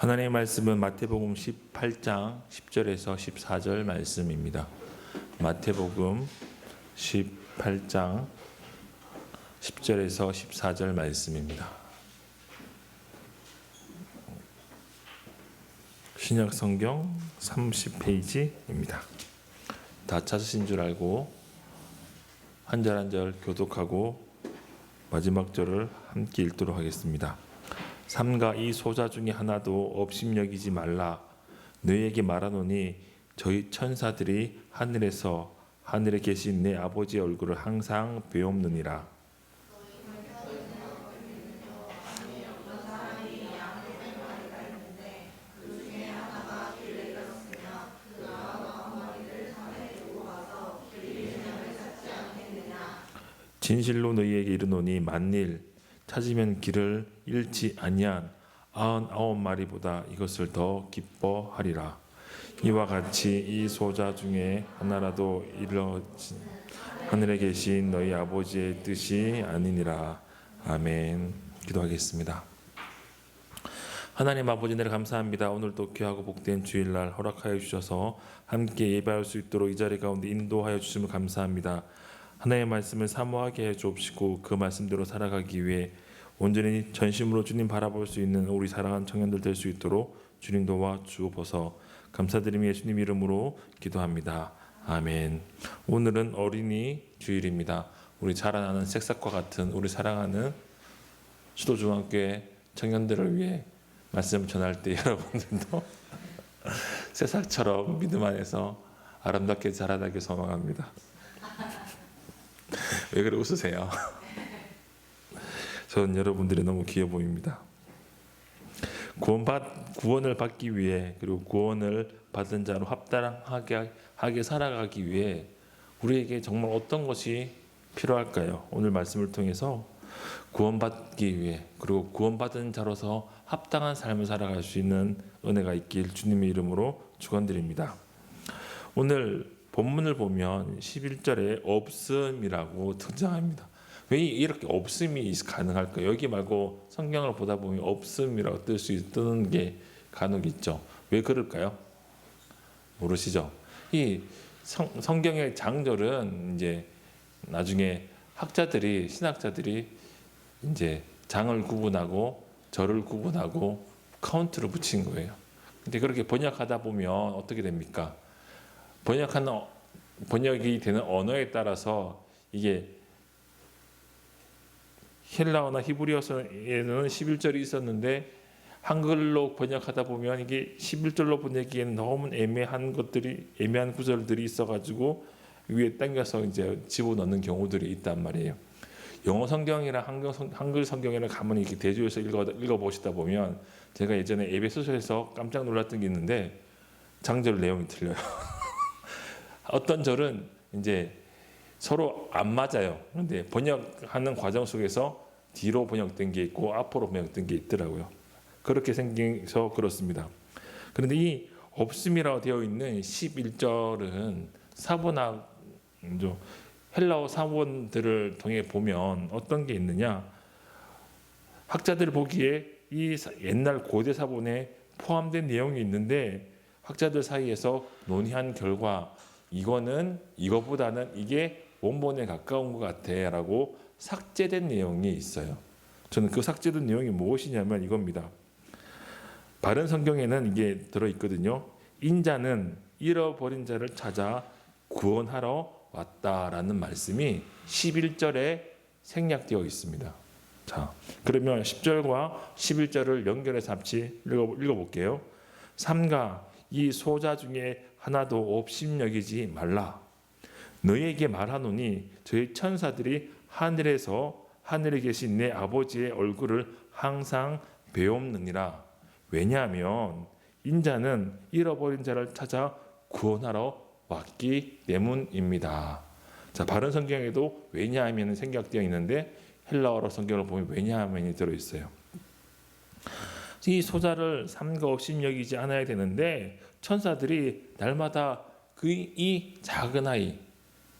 하나님의 말씀은 마태복음 18장 10절에서 14절 말씀입니다. 마태복음 18장 10절에서 14절 말씀입니다. 신약 성경 30페이지입니다. 다 찾으신 줄 알고 한 절 한 절 교독하고 마지막 절을 함께 읽도록 하겠습니다. 삼가 이 소자 중에 하나도 업심여기지 말라. 너희에게 말하노니 저희 천사들이 하늘에서 하늘에 계신 내 아버지의 얼굴을 항상 배옵느니라. 진실로 너희에게 이르노니 만일 찾으면 길을 잃지 아니한 99마리보다 이것을 더 기뻐하리라. 이와 같이 이 소자 중에 하나라도 이르러진 하늘에 계신 너희 아버지의 뜻이 아니니라. 아멘. 기도하겠습니다. 하나님 아버지, 내려 감사합니다. 오늘도 귀하고 복된 주일날 허락하여 주셔서 함께 예배할 수 있도록 이 자리 가운데 인도하여 주심을 감사합니다. 하나님의 말씀을 사모하게 해 주옵시고 그 말씀대로 살아가기 위해 온전히 전심으로 주님 바라볼 수 있는 우리 사랑하는 청년들 될 수 있도록 주님 도와 주옵소서. 감사드리며 예수님 이름으로 기도합니다. 아멘. 오늘은 어린이 주일입니다. 우리 자라나는 새싹과 같은 우리 사랑하는 수도중앙교회 청년들을 위해 말씀을 전할 때 여러분들도 새싹처럼 믿음 안에서 아름답게 자라나길 소망합니다. 왜 그래 웃으세요? 저는 여러분들이 너무 귀해 보입니다. 구원을 받기 위해, 그리고 구원을 받은 자로 합당하게 살아가기 위해 우리에게 정말 어떤 것이 필요할까요? 오늘 말씀을 통해서 구원받기 위해, 그리고 구원받은 자로서 합당한 삶을 살아갈 수 있는 은혜가 있길 주님의 이름으로 축원드립니다. 오늘 본문을 보면 11절에 없음이라고 등장합니다. 왜 이렇게 없음이 가능할까요? 여기 말고 성경을 보다 보면 없음이라고 뜨는 게 간혹 있죠. 왜 그럴까요? 모르시죠? 이 성경의 장절은 이제 나중에 신학자들이 이제 장을 구분하고 절을 구분하고 카운트를 붙인 거예요. 근데 그렇게 번역하다 보면 어떻게 됩니까? 번역이 되는 언어에 따라서 이게 헬라어나 히브리어에는 11절이 있었는데 한글로 번역하다 보면 이게 11절로 보내기에는 너무 애매한 구절들이 있어가지고 위에 당겨서 이제 집어넣는 경우들이 있단 말이에요. 영어 성경이랑 한글 성경이랑 가만히 이렇게 대조해서 읽어보시다 보면 제가 예전에 에베소서에서 깜짝 놀랐던 게 있는데 장절 내용이 틀려요. 어떤 절은 이제 서로 안 맞아요. 그런데 번역하는 과정 속에서 뒤로 번역된 게 있고 앞으로 번역된 게 있더라고요. 그렇게 생겨서 그렇습니다. 그런데 이 없음이라고 되어 있는 11절은 사본학, 헬라어 사본들을 통해 보면 어떤 게 있느냐. 학자들 보기에 이 옛날 고대 사본에 포함된 내용이 있는데 학자들 사이에서 논의한 결과 이거보다는 이게 원본에 가까운 것 같아 라고 삭제된 내용이 있어요. 저는 그 삭제된 내용이 무엇이냐면 이겁니다. 바른 성경에는 이게 들어있거든요. 인자는 잃어버린 자를 찾아 구원하러 왔다라는 말씀이 11절에 생략되어 있습니다. 자, 그러면 10절과 11절을 연결해서 같이 읽어볼게요. 삼가 이 소자 중에 하나도 업심여기지 말라. 너희에게 말하노니 저희 천사들이 하늘에서 하늘에 계신 내 아버지의 얼굴을 항상 배옵느니라. 왜냐하면 인자는 잃어버린 자를 찾아 구원하러 왔기 때문입니다. 자, 바른 성경에도 왜냐하면 생략되어 있는데 헬라어로 성경을 보면 왜냐하면이 들어있어요. 이 소자를 삼가 업심여기지 않아야 되는데 천사들이 날마다 이 작은 아이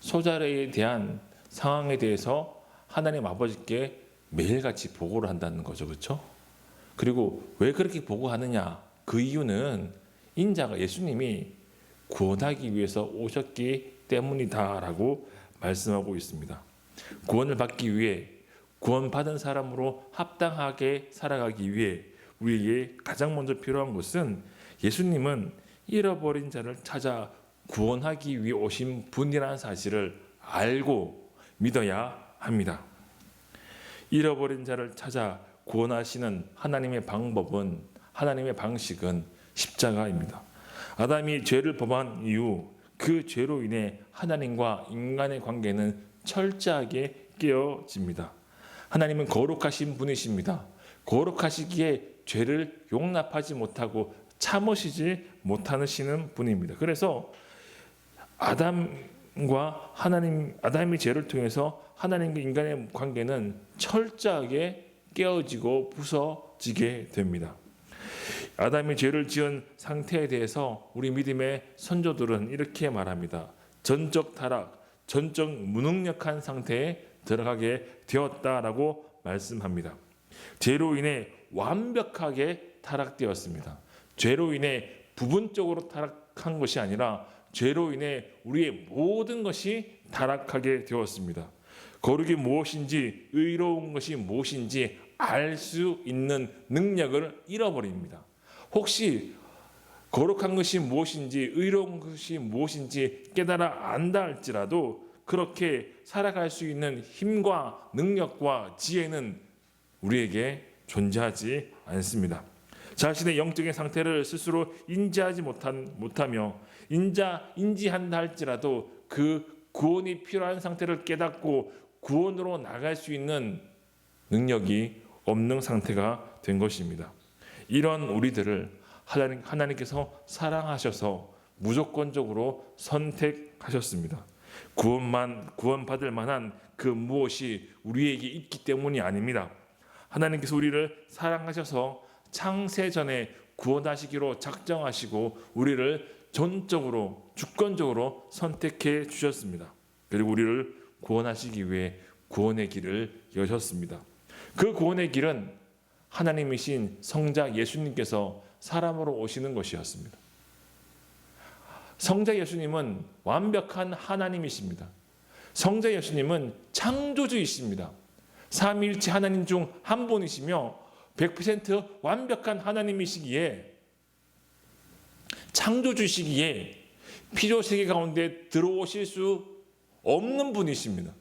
소자에 대한 상황에 대해서 하나님 아버지께 매일같이 보고를 한다는 거죠. 그렇죠? 그리고 왜 그렇게 보고하느냐? 그 이유는 인자가 예수님이 구원하기 위해서 오셨기 때문이다라고 말씀하고 있습니다. 구원을 받기 위해 구원받은 사람으로 합당하게 살아가기 위해 우리에게 가장 먼저 필요한 것은 예수님은 잃어버린 자를 찾아 구원하기 위해 오신 분이라는 사실을 알고 믿어야 합니다. 잃어버린 자를 찾아 구원하시는 하나님의 방법은, 하나님의 방식은 십자가입니다. 아담이 죄를 범한 이후 그 죄로 인해 하나님과 인간의 관계는 철저하게 깨어집니다. 하나님은 거룩하신 분이십니다. 거룩하시기에 죄를 용납하지 못하고 참으시지 못하시는 분입니다. 그래서 아담과 아담의 죄를 통해서 하나님과 인간의 관계는 철저하게 깨어지고 부서지게 됩니다. 아담이 죄를 지은 상태에 대해서 우리 믿음의 선조들은 이렇게 말합니다. 전적 타락, 전적 무능력한 상태에 들어가게 되었다라고 말씀합니다. 죄로 인해 완벽하게 타락되었습니다. 죄로 인해 부분적으로 타락한 것이 아니라 죄로 인해 우리의 모든 것이 타락하게 되었습니다. 거룩이 무엇인지, 의로운 것이 무엇인지 알 수 있는 능력을 잃어버립니다. 혹시 거룩한 것이 무엇인지, 의로운 것이 무엇인지 깨달아 안다 할지라도 그렇게 살아갈 수 있는 힘과 능력과 지혜는 우리에게 존재하지 않습니다. 자신의 영적인 상태를 스스로 인지하지 못하며 인지한다 할지라도 그 구원이 필요한 상태를 깨닫고 구원으로 나갈 수 있는 능력이 없는 상태가 된 것입니다. 이런 우리들을 하나님께서 사랑하셔서 무조건적으로 선택하셨습니다. 구원받을 만한 그 무엇이 우리에게 있기 때문이 아닙니다. 하나님께서 우리를 사랑하셔서 창세전에 구원하시기로 작정하시고 우리를 전적으로 주권적으로 선택해 주셨습니다. 그리고 우리를 구원하시기 위해 구원의 길을 여셨습니다. 그 구원의 길은 하나님이신 성자 예수님께서 사람으로 오시는 것이었습니다. 성자 예수님은 완벽한 하나님이십니다. 성자 예수님은 창조주이십니다. 삼위일체 하나님 중 한 분이시며 100% 완벽한 하나님이시기에, 창조주시기에 피조세계 가운데 들어오실 수 없는 분이십니다.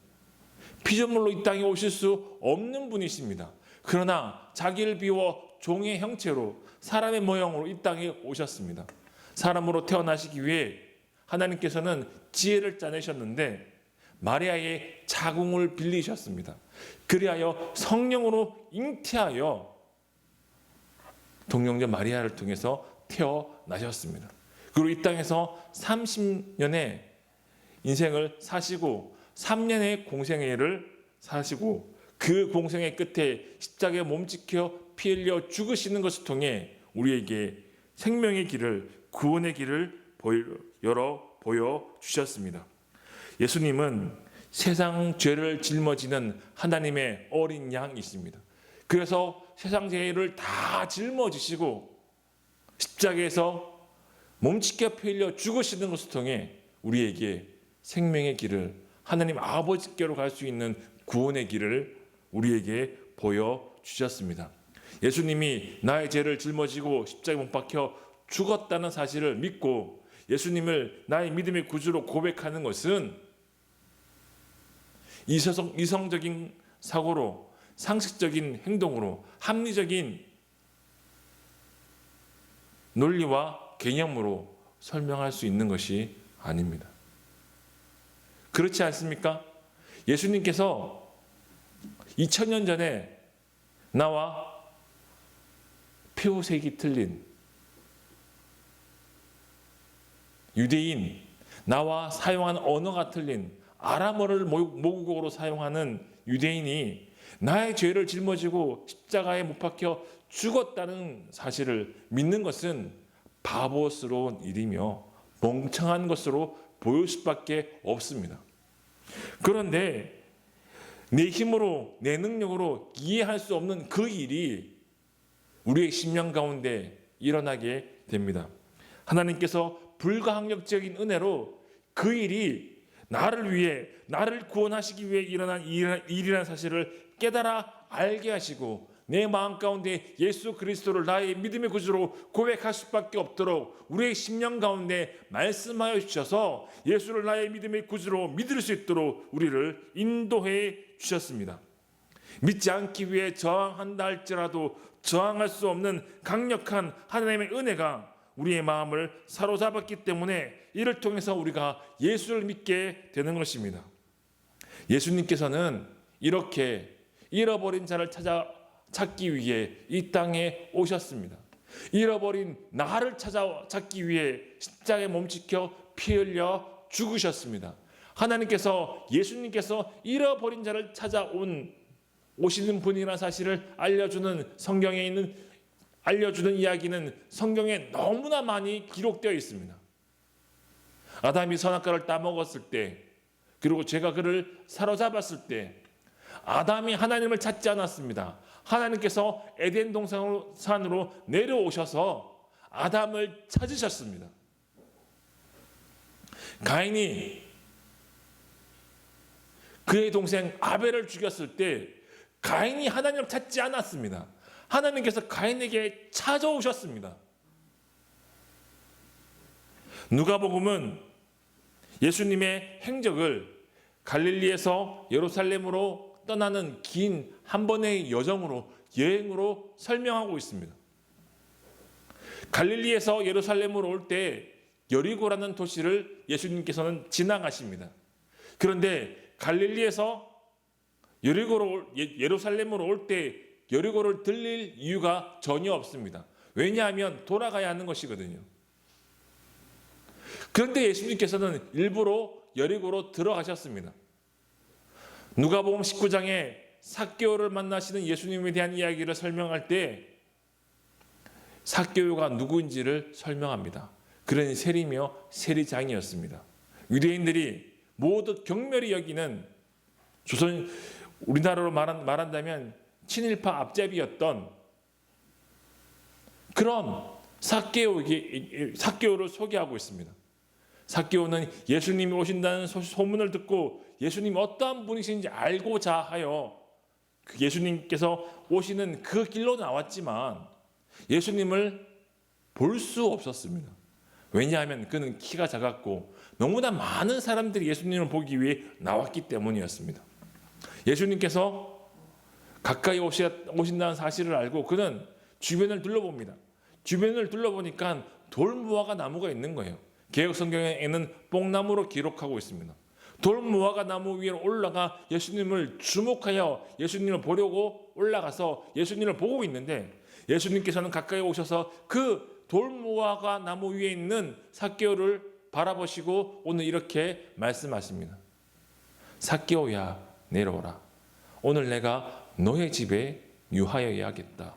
피조물로 이 땅에 오실 수 없는 분이십니다. 그러나 자기를 비워 종의 형체로 사람의 모형으로 이 땅에 오셨습니다. 사람으로 태어나시기 위해 하나님께서는 지혜를 짜내셨는데 마리아의 자궁을 빌리셨습니다. 그리하여 성령으로 잉태하여 동령녀 마리아를 통해서 태어나셨습니다. 그리고 이 땅에서 30년의 인생을 사시고 3년의 공생애를 사시고 그 공생애 끝에 십자가에 몸지켜 피 흘려 죽으시는 것을 통해 우리에게 생명의 길을, 구원의 길을 보여주셨습니다. 예수님은 세상 죄를 짊어지는 하나님의 어린 양이십니다. 그래서 세상 죄를 다 짊어지시고 십자가에서 몸지켜 피 흘려 죽으시는 것을 통해 우리에게 생명의 길을, 하나님 아버지께로 갈 수 있는 구원의 길을 우리에게 보여주셨습니다. 예수님이 나의 죄를 짊어지고 십자가에 못 박혀 죽었다는 사실을 믿고 예수님을 나의 믿음의 구주로 고백하는 것은 이성적인 사고로, 상식적인 행동으로, 합리적인 논리와 개념으로 설명할 수 있는 것이 아닙니다. 그렇지 않습니까? 예수님께서 2000년 전에 나와 피부색이 틀린 유대인, 나와 사용하는 언어가 틀린 아람어를 모국어로 사용하는 유대인이 나의 죄를 짊어지고 십자가에 못 박혀 죽었다는 사실을 믿는 것은 바보스러운 일이며 멍청한 것으로 보일 수밖에 없습니다. 그런데 내 힘으로, 내 능력으로 이해할 수 없는 그 일이 우리의 심령 가운데 일어나게 됩니다. 하나님께서 불가항력적인 은혜로 그 일이 나를 위해, 나를 구원하시기 위해 일어난 일이라는 사실을 깨달아 알게 하시고 내 마음 가운데 예수 그리스도를 나의 믿음의 구주로 고백할 수밖에 없도록 우리의 심령 가운데 말씀하여 주셔서 예수를 나의 믿음의 구주로 믿을 수 있도록 우리를 인도해 주셨습니다. 믿지 않기 위해 저항한다 할지라도 저항할 수 없는 강력한 하나님의 은혜가 우리의 마음을 사로잡았기 때문에 이를 통해서 우리가 예수를 믿게 되는 것입니다. 예수님께서는 이렇게 잃어버린 자를 찾기 위해 이 땅에 오셨습니다. 잃어버린 나를 찾기 위해 십자가에 몸지켜 피 흘려 죽으셨습니다. 하나님께서, 예수님께서 잃어버린 자를 오시는 분이라는 사실을 알려주는 이야기는 성경에 너무나 많이 기록되어 있습니다. 아담이 선악과를 따먹었을 때, 그리고 죄가 그를 사로잡았을 때 아담이 하나님을 찾지 않았습니다. 하나님께서 에덴 동산으로 내려오셔서 아담을 찾으셨습니다. 가인이 그의 동생 아벨을 죽였을 때 가인이 하나님을 찾지 않았습니다. 하나님께서 가인에게 찾아오셨습니다. 누가복음은 예수님의 행적을 갈릴리에서 예루살렘으로 떠나는 긴 한 번의 여행으로 설명하고 있습니다. 갈릴리에서 예루살렘으로 올 때 여리고라는 도시를 예수님께서는 지나가십니다. 그런데 갈릴리에서 예루살렘으로 올 때 여리고를 들릴 이유가 전혀 없습니다. 왜냐하면 돌아가야 하는 것이거든요. 그런데 예수님께서는 일부러 여리고로 들어가셨습니다. 누가복음 19장에 삭개오를 만나시는 예수님에 대한 이야기를 설명할 때 삭개오가 누구인지를 설명합니다. 그는 세리며 세리장이었습니다. 유대인들이 모두 경멸히 여기는 우리나라로 말한다면 친일파 앞잡이였던 그런 삭개오를 소개하고 있습니다. 삭개오는 예수님이 오신다는 소문을 듣고 예수님이 어떠한 분이신지 알고자 하여 예수님께서 오시는 그 길로 나왔지만 예수님을 볼 수 없었습니다. 왜냐하면 그는 키가 작았고 너무나 많은 사람들이 예수님을 보기 위해 나왔기 때문이었습니다. 예수님께서 가까이 오신다는 사실을 알고 그는 주변을 둘러봅니다. 주변을 둘러보니까 돌무화과 나무가 있는 거예요. 개역 성경에는 뽕나무로 기록하고 있습니다. 돌무화과 나무 위에 올라가 예수님을 주목하여 예수님을 보려고 올라가서 예수님을 보고 있는데 예수님께서는 가까이 오셔서 그 돌무화과 나무 위에 있는 삭개오를 바라보시고 오늘 이렇게 말씀하십니다. 삭개오야, 내려오라. 오늘 내가 너의 집에 유하여야겠다.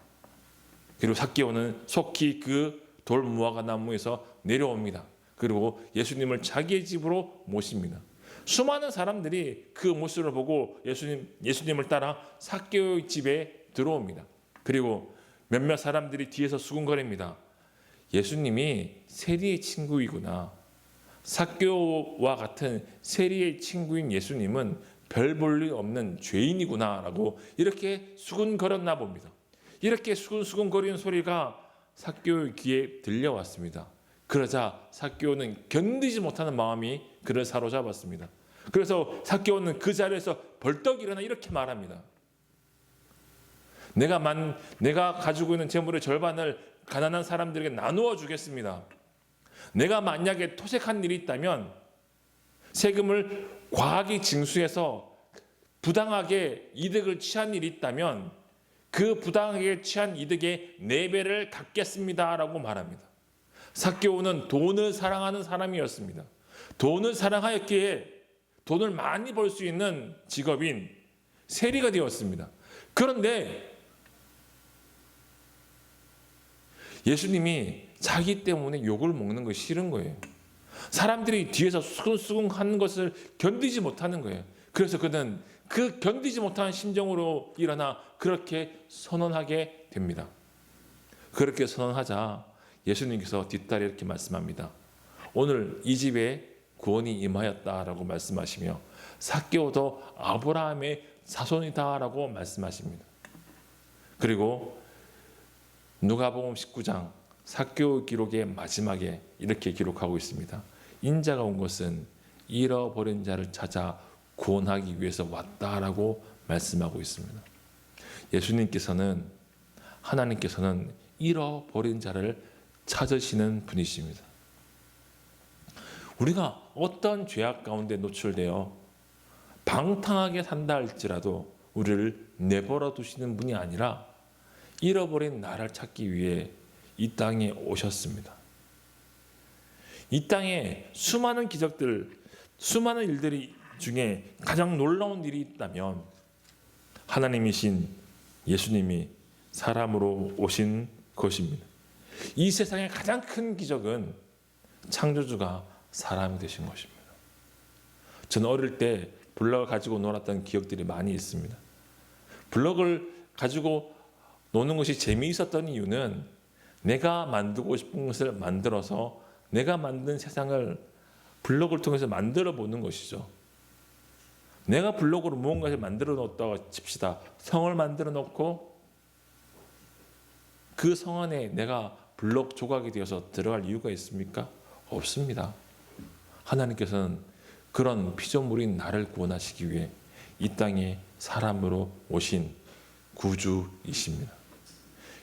그리고 삭개오는 속히 그 돌무화과 나무에서 내려옵니다. 그리고 예수님을 자기의 집으로 모십니다. 수많은 사람들이 그 모습을 보고 예수님을 따라 삭개오의 집에 들어옵니다. 그리고 몇몇 사람들이 뒤에서 수군거립니다. 예수님이 세리의 친구이구나. 삭개오와 같은 세리의 친구인 예수님은 별 볼 일 없는 죄인이구나 라고 이렇게 수군거렸나 봅니다. 이렇게 수군거리는 소리가 삭개오의 귀에 들려왔습니다. 그러자 삭개오는 견디지 못하는 마음이 그를 사로잡았습니다. 그래서 삭개오는 그 자리에서 벌떡 일어나 이렇게 말합니다. 내가 가지고 있는 재물의 절반을 가난한 사람들에게 나누어 주겠습니다. 내가 만약에 토색한 일이 있다면 세금을 과하게 징수해서 부당하게 이득을 취한 일이 있다면 그 부당하게 취한 이득의 4배를 갚겠습니다라고 말합니다. 삭개오는 돈을 사랑하는 사람이었습니다. 돈을 사랑하였기에 돈을 많이 벌 수 있는 직업인 세리가 되었습니다. 그런데 예수님이 자기 때문에 욕을 먹는 것이 싫은 거예요. 사람들이 뒤에서 수근수근 하는 것을 견디지 못하는 거예요. 그래서 그는 그 견디지 못하는 심정으로 일어나 그렇게 선언하게 됩니다. 그렇게 선언하자 예수님께서 뒤따라 이렇게 말씀합니다. 오늘 이 집에 구원이 임하였다라고 말씀하시며 삭개오도 아브라함의 자손이다라고 말씀하십니다. 그리고 누가복음 19장 삭개오 기록의 마지막에 이렇게 기록하고 있습니다. 인자가 온 것은 잃어버린 자를 찾아 구원하기 위해서 왔다라고 말씀하고 있습니다. 예수님께서는 하나님께서는 잃어버린 자를 찾으시는 분이십니다. 우리가 어떤 죄악 가운데 노출되어 방탕하게 산다 할지라도 우리를 내버려 두시는 분이 아니라 잃어버린 나를 찾기 위해 이 땅에 오셨습니다. 이 땅에 수많은 기적들, 수많은 일들이 중에 가장 놀라운 일이 있다면 하나님이신 예수님이 사람으로 오신 것입니다. 이 세상의 가장 큰 기적은 창조주가 사람이 되신 것입니다. 저는 어릴 때 블럭을 가지고 놀았던 기억들이 많이 있습니다. 블럭을 가지고 노는 것이 재미있었던 이유는 내가 만들고 싶은 것을 만들어서 내가 만든 세상을 블럭을 통해서 만들어 보는 것이죠. 내가 블럭으로 무언가를 만들어 놓았다고 칩시다. 성을 만들어 놓고 그 성 안에 내가 블럭 조각이 되어서 들어갈 이유가 있습니까? 없습니다. 하나님께서는 그런 피조물인 나를 구원하시기 위해 이 땅에 사람으로 오신 구주이십니다.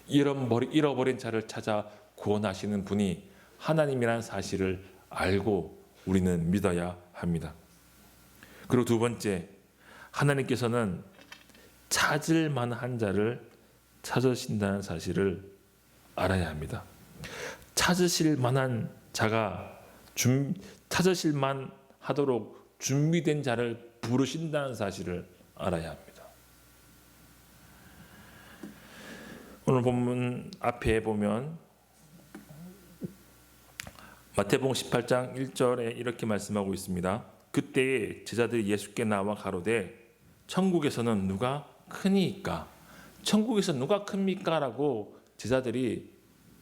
잃어버린 자를 찾아 구원하시는 분이 하나님이라는 사실을 알고 우리는 믿어야 합니다. 그리고 두 번째, 하나님께서는 찾을 만한 자를 찾으신다는 사실을 알아야 합니다. 찾으실 만한 자가 찾으실 만하도록 준비된 자를 부르신다는 사실을 알아야 합니다. 오늘 본문 앞에 보면 마태복음 18장 1절에 이렇게 말씀하고 있습니다. 그때에 제자들이 예수께 나와 가로되 천국에서는 누가 크니이까? 천국에서 누가 큽니까? 라고 제자들이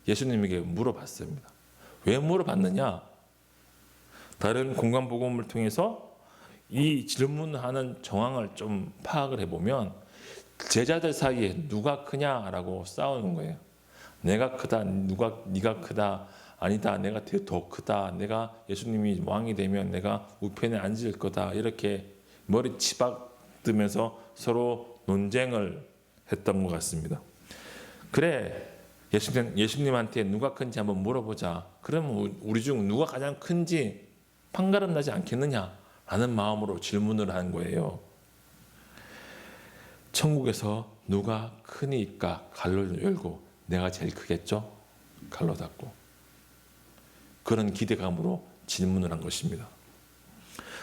예수님에게 물어봤습니다. 왜 물어봤느냐? 다른 공간복음을 통해서 이 질문하는 정황을 좀 파악을 해보면 제자들 사이에 누가 크냐라고 싸우는 거예요. 내가 크다, 네가 크다, 아니다, 내가 더 크다, 내가 예수님이 왕이 되면 내가 우편에 앉을 거다, 이렇게 머리 치박으면서 서로 논쟁을 했던 것 같습니다. 그래, 예수님한테 누가 큰지 한번 물어보자. 그러면 우리 중 누가 가장 큰지 판가름 나지 않겠느냐라는 마음으로 질문을 한 거예요. 천국에서 누가 크니까 갈로 열고 내가 제일 크겠죠? 갈로 닫고. 그런 기대감으로 질문을 한 것입니다.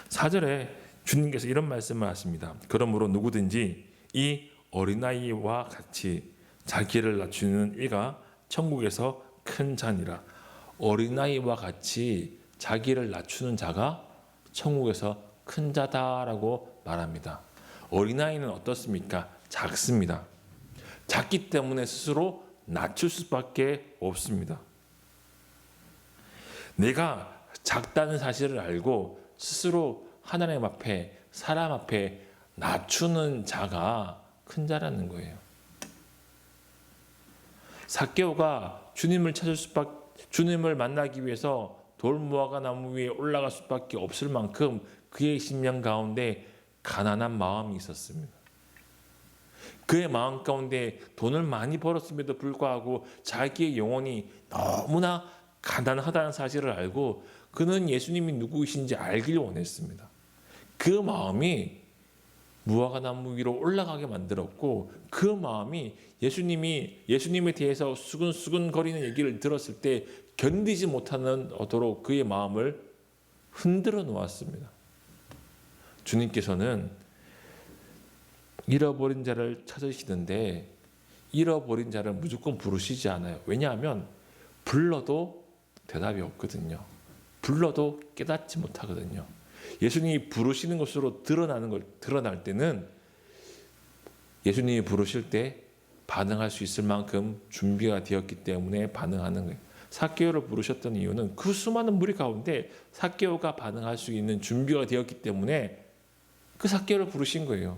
4절에 주님께서 이런 말씀을 하십니다. 그러므로 누구든지 이 어린아이와 같이 자기를 낮추는 이가 천국에서 큰 자니라. 어린아이와 같이 자기를 낮추는 자가 천국에서 큰 자다라고 말합니다. 어린아이는 어떻습니까? 작습니다. 작기 때문에 스스로 낮출 수밖에 없습니다. 내가 작다는 사실을 알고 스스로 하나님 앞에, 사람 앞에 낮추는 자가 큰 자라는 거예요. 삭개오가 주님을 만나기 위해서 돌무화과 나무 위에 올라갈 수밖에 없을 만큼 그의 심령 가운데 가난한 마음이 있었습니다. 그의 마음 가운데 돈을 많이 벌었음에도 불구하고 자기의 영혼이 너무나 가난하다는 사실을 알고 그는 예수님이 누구이신지 알길 원했습니다. 그 마음이 무화과 나무 위로 올라가게 만들었고 그 마음이 예수님에 대해서 수근수근 거리는 얘기를 들었을 때 견디지 못하도록 그의 마음을 흔들어 놓았습니다. 주님께서는 잃어버린 자를 찾으시는데 잃어버린 자를 무조건 부르시지 않아요. 왜냐하면 불러도 대답이 없거든요. 불러도 깨닫지 못하거든요. 예수님이 부르시는 것으로 드러날 때는 예수님이 부르실 때 반응할 수 있을 만큼 준비가 되었기 때문에 반응하는 거예요. 삭개오를 부르셨던 이유는 그 수많은 무리 가운데 삭개오가 반응할 수 있는 준비가 되었기 때문에 그 삭개오를 부르신 거예요.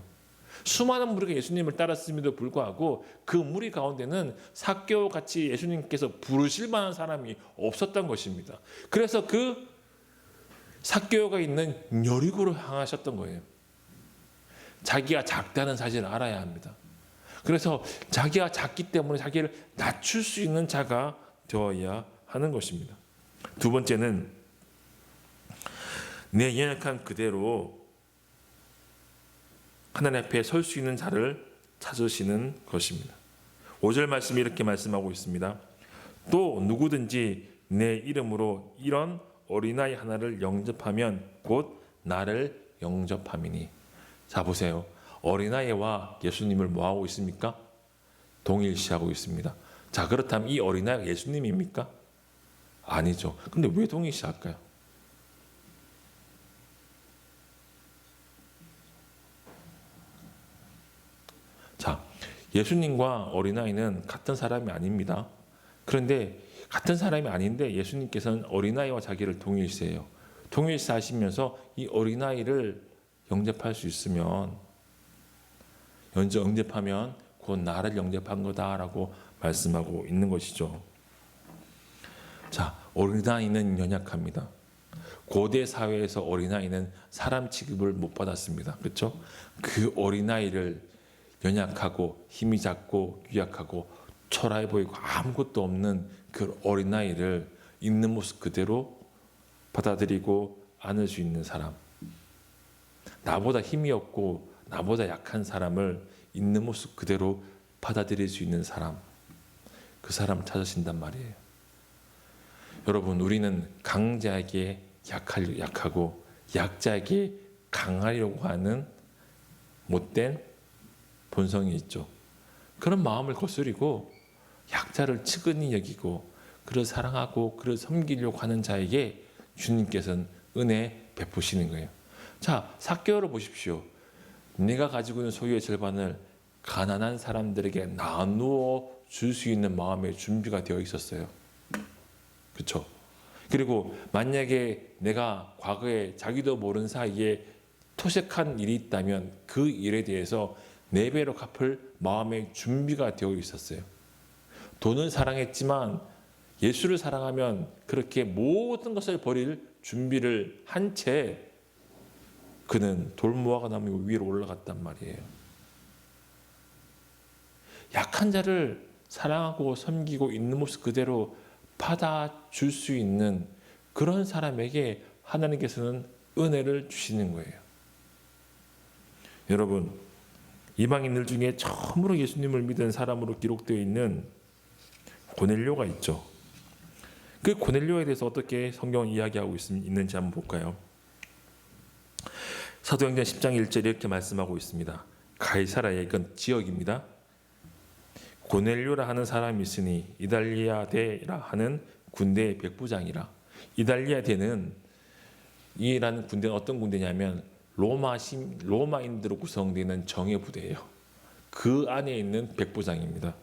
수많은 무리가 예수님을 따랐음에도 불구하고 그 무리 가운데는 삭개오 같이 예수님께서 부르실 만한 사람이 없었던 것입니다. 그래서 그 삭개오가 있는 여리고로 향하셨던 거예요. 자기가 작다는 사실을 알아야 합니다. 그래서 자기가 작기 때문에 자기를 낮출 수 있는 자가 되어야 하는 것입니다. 두 번째는 내 연약한 그대로 하나님 앞에 설 수 있는 자를 찾으시는 것입니다. 5절 말씀이 이렇게 말씀하고 있습니다. 또 누구든지 내 이름으로 이런 어린아이 하나를 영접하면 곧 나를 영접함이니. 자 보세요. 어린아이와 예수님을 뭐하고 있습니까? 동일시하고 있습니다. 자 그렇다면 이 어린아이가 예수님입니까? 아니죠. 근데 왜 동일시할까요? 자, 예수님과 어린아이는 같은 사람이 아닙니다. 그런데 같은 사람이 아닌데 예수님께서는 어린아이와 자기를 동일시해요. 동일시하시면서 이 어린아이를 영접할 수 있으면 영접하면 곧 나를 영접한 거다라고 말씀하고 있는 것이죠. 자, 어린아이는 연약합니다. 고대 사회에서 어린아이는 사람 취급을 못 받았습니다. 그렇죠? 그 어린아이를 연약하고 힘이 작고 유약하고 초라해 보이고 아무것도 없는 그 어린아이를 있는 모습 그대로 받아들이고 안을 수 있는 사람, 나보다 힘이 없고 나보다 약한 사람을 있는 모습 그대로 받아들일 수 있는 사람, 그 사람을 찾으신단 말이에요. 여러분, 우리는 강자에게 약하고 약자에게 강하려고 하는 못된 본성이 있죠. 그런 마음을 거스리고 약자를 측은히 여기고 그를 사랑하고 그를 섬기려고 하는 자에게 주님께서는 은혜 베푸시는 거예요. 자, 삭개오를 보십시오. 내가 가지고 있는 소유의 절반을 가난한 사람들에게 나누어 줄 수 있는 마음의 준비가 되어 있었어요. 그렇죠? 그리고 만약에 내가 과거에 자기도 모르는 사이에 토색한 일이 있다면 그 일에 대해서 4배로 갚을 마음의 준비가 되어 있었어요. 돈을 사랑했지만 예수를 사랑하면 그렇게 모든 것을 버릴 준비를 한 채 그는 돌무화과 나무 위로 올라갔단 말이에요. 약한 자를 사랑하고 섬기고 있는 모습 그대로 받아줄 수 있는 그런 사람에게 하나님께서는 은혜를 주시는 거예요. 여러분, 이방인들 중에 처음으로 예수님을 믿은 사람으로 기록되어 있는 고넬료가 있죠. 그 고넬료에 대해서 어떻게 성경은 이야기하고 있는지 한번 볼까요? 사도행전 10장 1절에 이렇게 말씀하고 있습니다. 가이사라의, 이건 지역입니다. 고넬료라 하는 사람이 있으니 이달리아데라 하는 군대의 백부장이라. 이달리아데는 이라는 군대는 어떤 군대냐면 로마인들로 구성되는 정예 부대예요. 그 안에 있는 백부장입니다.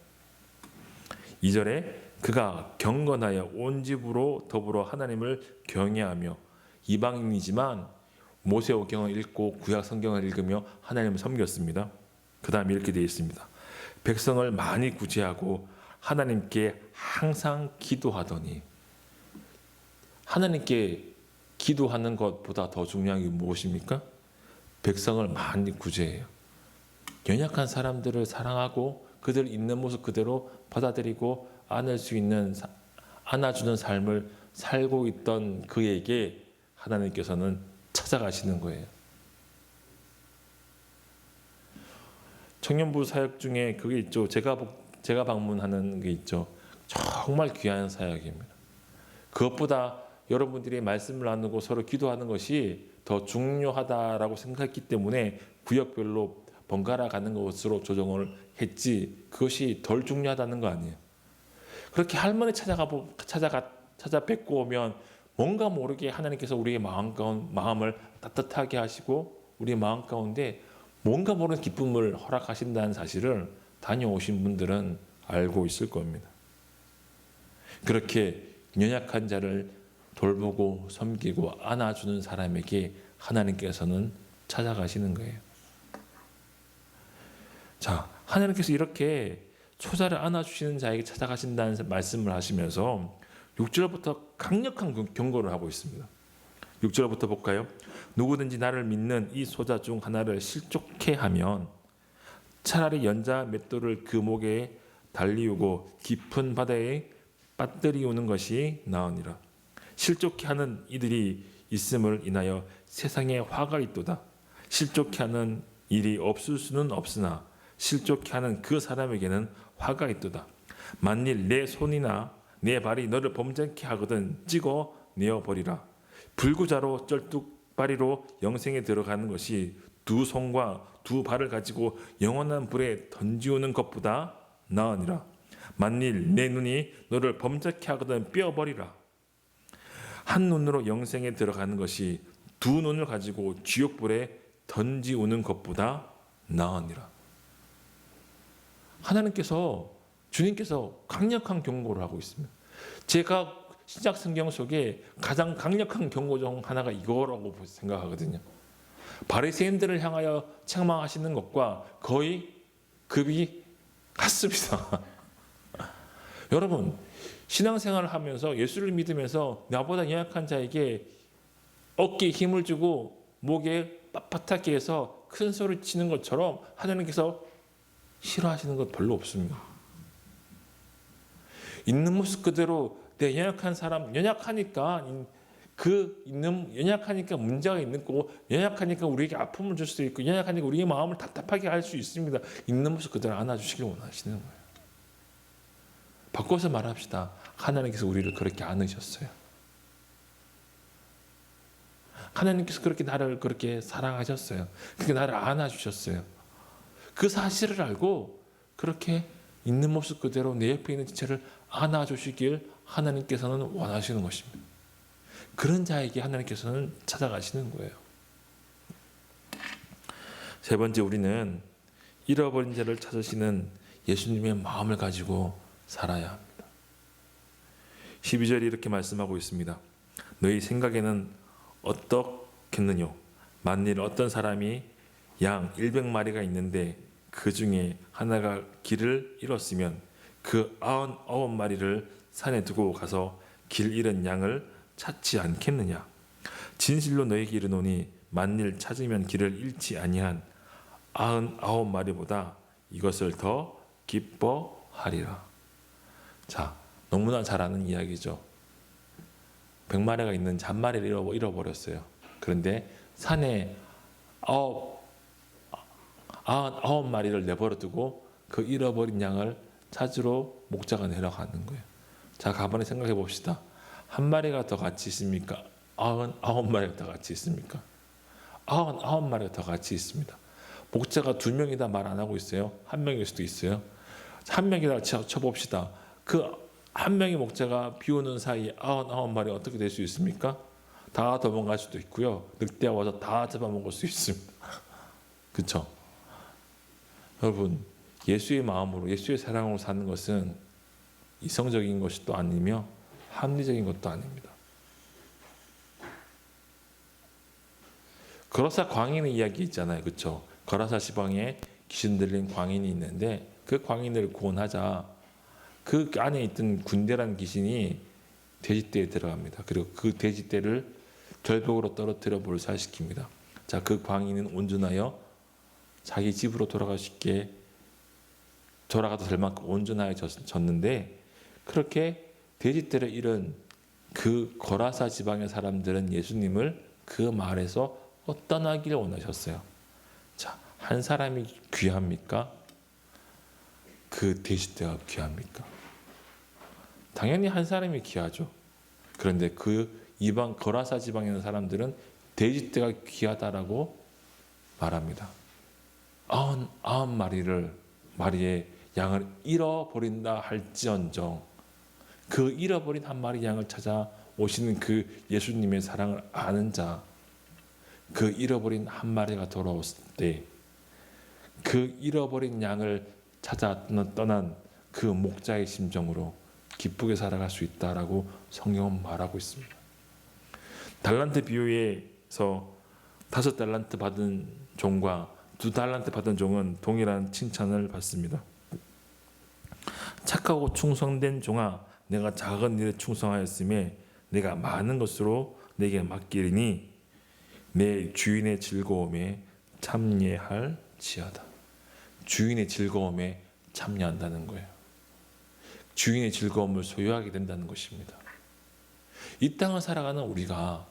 2절에 그가 경건하여 온 집으로 더불어 하나님을 경외하며 이방인이지만 모세오경을 읽고 구약 성경을 읽으며 하나님을 섬겼습니다. 그 다음에 이렇게 되어 있습니다. 백성을 많이 구제하고 하나님께 항상 기도하더니. 하나님께 기도하는 것보다 더 중요한 게 무엇입니까? 백성을 많이 구제해요. 연약한 사람들을 사랑하고 그들 있는 모습 그대로 받아들이고 안아주는 삶을 살고 있던 그에게 하나님께서는 찾아가시는 거예요. 청년부 사역 중에 그게 있죠. 제가 방문하는 게 있죠. 정말 귀한 사역입니다. 그것보다 여러분들이 말씀을 나누고 서로 기도하는 것이 더 중요하다라고 생각했기 때문에 구역별로 번갈아 가는 것으로 조정을 했지, 그것이 덜 중요하다는 거 아니에요. 그렇게 할머니 찾아뵙고 오면 뭔가 모르게 하나님께서 우리의 마음을 따뜻하게 하시고 우리의 마음 가운데 뭔가 모르는 기쁨을 허락하신다는 사실을 다녀오신 분들은 알고 있을 겁니다. 그렇게 연약한 자를 돌보고 섬기고 안아주는 사람에게 하나님께서는 찾아가시는 거예요. 자, 하나님께서 이렇게 초자를 안아주시는 자에게 찾아가신다는 말씀을 하시면서 6절부터 강력한 경고를 하고 있습니다. 6절부터 볼까요? 누구든지 나를 믿는 이 소자 중 하나를 실족해 하면 차라리 연자 맷돌을 그 목에 달리우고 깊은 바다에 빠뜨리우는 것이 나으니라. 실족해 하는 이들이 있음을 인하여 세상에 화가 있도다. 실족해 하는 일이 없을 수는 없으나 실족해 하는 그 사람에게는 화가 있도다. 만일 내 손이나 내 발이 너를 범죄케 하거든 찍어 내어버리라. 불구자로 쩔뚝발이로 영생에 들어가는 것이 두 손과 두 발을 가지고 영원한 불에 던지우는 것보다 나으니라. 만일 내 눈이 너를 범죄케 하거든 뼈버리라. 한 눈으로 영생에 들어가는 것이 두 눈을 가지고 지옥불에 던지우는 것보다 나으니라. 하나님께서, 주님께서 강력한 경고를 하고 있습니다. 제가 신약 성경 속에 가장 강력한 경고 중 하나가 이거라고 생각하거든요. 바리새인들을 향하여 책망하시는 것과 거의 급이 같습니다. 여러분, 신앙생활을 하면서 예수를 믿으면서 나보다 연약한 자에게 어깨에 힘을 주고 목에 빳빳하게 해서 큰 소리를 치는 것처럼 하나님께서 싫어하시는 것 별로 없습니다. 있는 모습 그대로 내 연약한 사람, 연약하니까 연약하니까 문제가 있는 거고, 연약하니까 우리에게 아픔을 줄 수 있고, 연약하니까 우리의 마음을 답답하게 할 수 있습니다. 있는 모습 그대로 안아주시길 원하시는 거예요. 바꿔서 말합시다. 하나님께서 우리를 그렇게 안으셨어요. 하나님께서 그렇게 나를 그렇게 사랑하셨어요. 그렇게 나를 안아주셨어요. 그 사실을 알고 그렇게 있는 모습 그대로 내 옆에 있는 지체를 안아주시길 하나님께서는 원하시는 것입니다. 그런 자에게 하나님께서는 찾아가시는 거예요. 세 번째, 우리는 잃어버린 자를 찾으시는 예수님의 마음을 가지고 살아야 합니다. 12절이 이렇게 말씀하고 있습니다. 너희 생각에는 어떻겠느냐? 만일 어떤 사람이 양 100마리가 있는데 그 중에 하나가 길을 잃었으면 그 99마리를 산에 두고 가서 길 잃은 양을 찾지 않겠느냐? 진실로 너희에게 이르노니 만일 찾으면 길을 잃지 아니한 99마리보다 이것을 더 기뻐하리라. 자, 너무나 잘 아는 이야기죠. 100마리가 있는 잔마리를 잃어버렸어요. 그런데 산에 99마리를 내버려 두고 그 잃어버린 양을 찾으러 목자가 내려가는 거예요. 자, 가만히 생각해 봅시다. 한 마리가 더 같이 있습니까? 99마리가 더 같이 있습니까? 99마리가 더 같이 있습니다. 목자가 2명이다 말 안 하고 있어요. 1명일 수도 있어요. 1명이다 쳐봅시다. 그 한 명의 목자가 비오는 사이에 99마리 어떻게 될 수 있습니까? 다 도망갈 수도 있고요. 늑대가 와서 다 잡아먹을 수 있습니다. 그렇죠? 여러분, 예수의 마음으로, 예수의 사랑으로 사는 것은 이성적인 것도 아니며 합리적인 것도 아닙니다. 거라사 광인의 이야기 있잖아요. 그렇죠? 거라사 지방에 귀신 들린 광인이 있는데 그 광인을 구원하자 그 안에 있던 군대라는 귀신이 돼지떼에 들어갑니다. 그리고 그 돼지떼를 절벽으로 떨어뜨려 몰살시킵니다. 자, 그 광인은 온전하여 자기 집으로 돌아가도 될 만큼 온전하여졌는데, 그렇게 돼지떼를 잃은 그 거라사 지방의 사람들은 예수님을 그 마을에서 떠나기를 원하셨어요. 자, 한 사람이 귀합니까? 그 돼지떼가 귀합니까? 당연히 한 사람이 귀하죠. 그런데 그 이방 거라사 지방에 있는 사람들은 돼지떼가 귀하다라고 말합니다. 99마리의 양을 잃어버린다 할지언정 그 잃어버린 한 마리 양을 찾아 오시는 그 예수님의 사랑을 아는 자, 그 잃어버린 한 마리가 돌아왔을 때 그 잃어버린 양을 찾아 떠난 그 목자의 심정으로 기쁘게 살아갈 수 있다라고 성경은 말하고 있습니다. 달란트 비유에서 5달란트 받은 종과 2달란트 받은 종은 동일한 칭찬을 받습니다. 착하고 충성된 종아, 내가 작은 일에 충성하였음에 내가 많은 것으로 내게 맡기리니 내 주인의 즐거움에 참여할지어다. 주인의 즐거움에 참여한다는 거예요. 주인의 즐거움을 소유하게 된다는 것입니다. 이 땅을 살아가는 우리가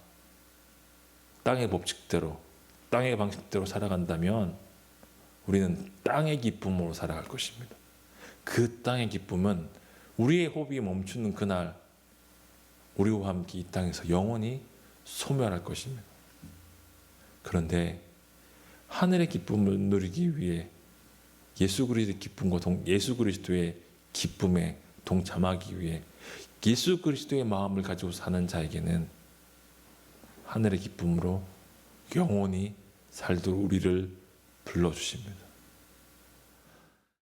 땅의 법칙대로, 땅의 방식대로 살아간다면 우리는 땅의 기쁨으로 살아갈 것입니다. 그 땅의 기쁨은 우리의 호흡이 멈추는 그날 우리와 함께 이 땅에서 영원히 소멸할 것입니다. 그런데 하늘의 기쁨을 누리기 위해 예수 그리스도의 기쁨에 동참하기 위해 예수 그리스도의 마음을 가지고 사는 자에게는 하늘의 기쁨으로 영원히 살도록 우리를 불러주십니다.